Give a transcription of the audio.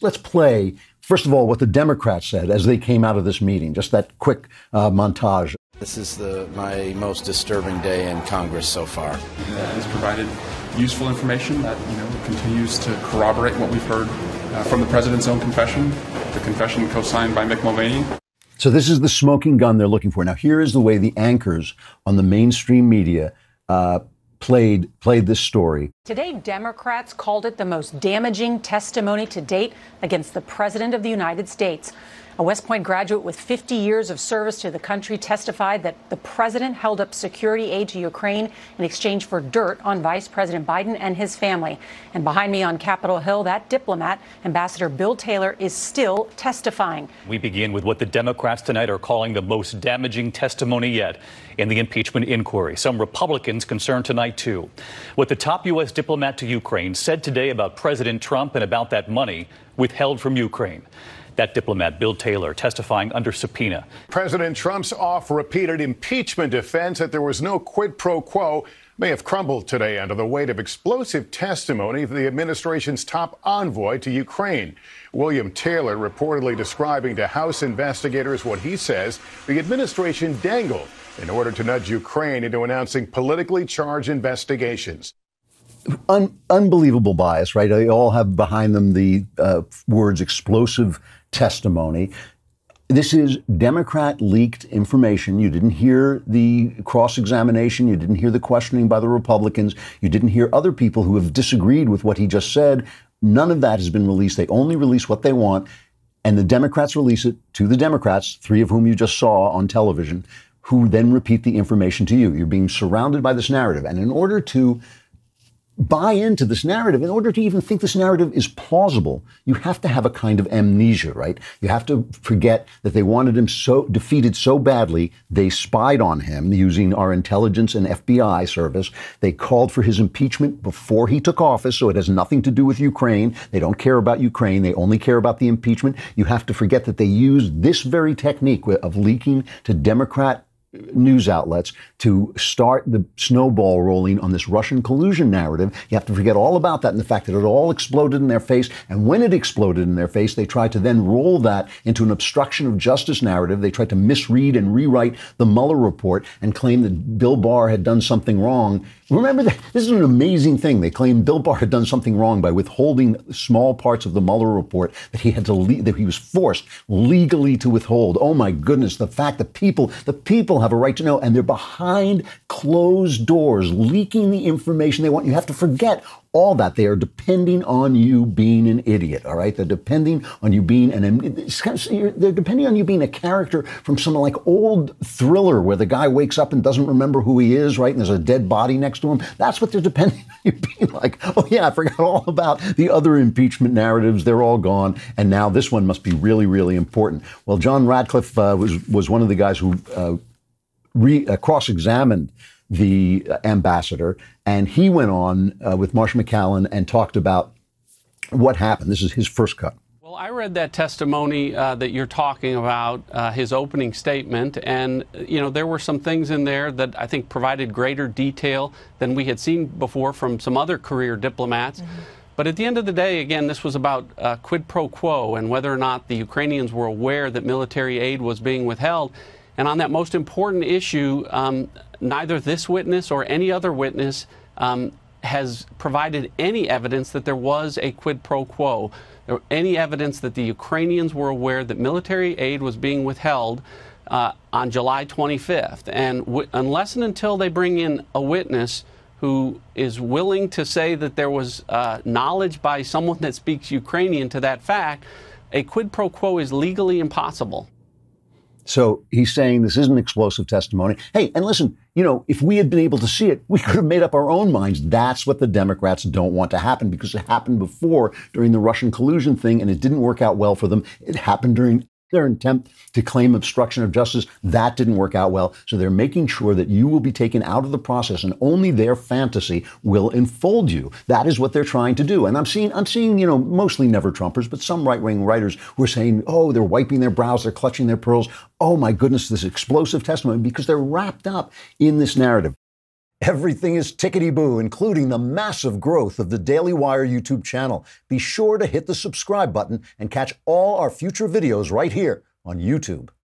Let's play, first of all, what the Democrats said as they came out of this meeting, just that quick montage. This is my most disturbing day in Congress so far. Has provided useful information that continues to corroborate what we've heard from the president's own confession, the confession co-signed by Mick Mulvaney. So this is the smoking gun they're looking for. Now, here is the way the anchors on the mainstream media played this story. Today, Democrats called it the most damaging testimony to date against the President of the United States. A West Point graduate with 50 years of service to the country testified that the president held up security aid to Ukraine in exchange for dirt on Vice President Biden and his family. And behind me on Capitol Hill, that diplomat, Ambassador Bill Taylor, is still testifying. We begin with what the Democrats tonight are calling the most damaging testimony yet in the impeachment inquiry. Some Republicans concerned tonight, too. What the top U.S. diplomat to Ukraine said today about President Trump and about that money withheld from Ukraine. That diplomat, Bill Taylor, testifying under subpoena. President Trump's oft-repeated impeachment defense that there was no quid pro quo may have crumbled today under the weight of explosive testimony of the administration's top envoy to Ukraine. William Taylor reportedly describing to House investigators what he says the administration dangled in order to nudge Ukraine into announcing politically charged investigations. Unbelievable bias, right? They all have behind them the words explosive testimony. This is Democrat leaked information. You didn't hear the cross-examination. You didn't hear the questioning by the Republicans. You didn't hear other people who have disagreed with what he just said. None of that has been released. They only release what they want. And the Democrats release it to the Democrats, three of whom you just saw on television, who then repeat the information to you. You're being surrounded by this narrative. And in order to buy into this narrative, in order to even think this narrative is plausible, you have to have a kind of amnesia, right? You have to forget that they wanted him so defeated so badly, they spied on him using our intelligence and FBI service. They called for his impeachment before he took office, so it has nothing to do with Ukraine. They don't care about Ukraine. They only care about the impeachment. You have to forget that they used this very technique of leaking to Democrat news outlets to start the snowball rolling on this Russian collusion narrative. You have to forget all about that and the fact that it all exploded in their face. And when it exploded in their face, they tried to then roll that into an obstruction of justice narrative. They tried to misread and rewrite the Mueller report and claim that Bill Barr had done something wrong. Remember that this is an amazing thing. They claimed Bill Barr had done something wrong by withholding small parts of the Mueller report that he had to that he was forced legally to withhold. Oh my goodness, the fact that the people have a right to know, and they're behind closed doors leaking the information they want. You have to forget all that. They are depending on you being an idiot, all right? They're depending on you being they're depending on you being a character from some like old thriller where the guy wakes up and doesn't remember who he is, right? And there's a dead body next to him. That's what they're depending on you being like. Oh yeah, I forgot all about the other impeachment narratives. They're all gone. And now this one must be really, really important. Well, John Radcliffe was one of the guys who cross-examined the ambassador, and he went on with Marsh McCallan and talked about what happened. This is his first cut. Well, I read that testimony that you're talking about, his opening statement, and, there were some things in there that I think provided greater detail than we had seen before from some other career diplomats. Mm-hmm. But at the end of the day, again, this was about quid pro quo and whether or not the Ukrainians were aware that military aid was being withheld. And on that most important issue, neither this witness or any other witness has provided any evidence that there was a quid pro quo, or any evidence that the Ukrainians were aware that military aid was being withheld on July 25th. And unless and until they bring in a witness who is willing to say that there was knowledge by someone that speaks Ukrainian to that fact, a quid pro quo is legally impossible. So he's saying this isn't explosive testimony. Hey, and listen, if we had been able to see it, we could have made up our own minds. That's what the Democrats don't want to happen, because it happened before during the Russian collusion thing, and it didn't work out well for them. It happened during their attempt to claim obstruction of justice. That didn't work out well. So they're making sure that you will be taken out of the process and only their fantasy will enfold you. That is what they're trying to do. And I'm seeing, mostly never Trumpers, but some right-wing writers who are saying, oh, they're wiping their brows, they're clutching their pearls. Oh my goodness, this explosive testimony, because they're wrapped up in this narrative. Everything is tickety-boo, including the massive growth of the Daily Wire YouTube channel. Be sure to hit the subscribe button and catch all our future videos right here on YouTube.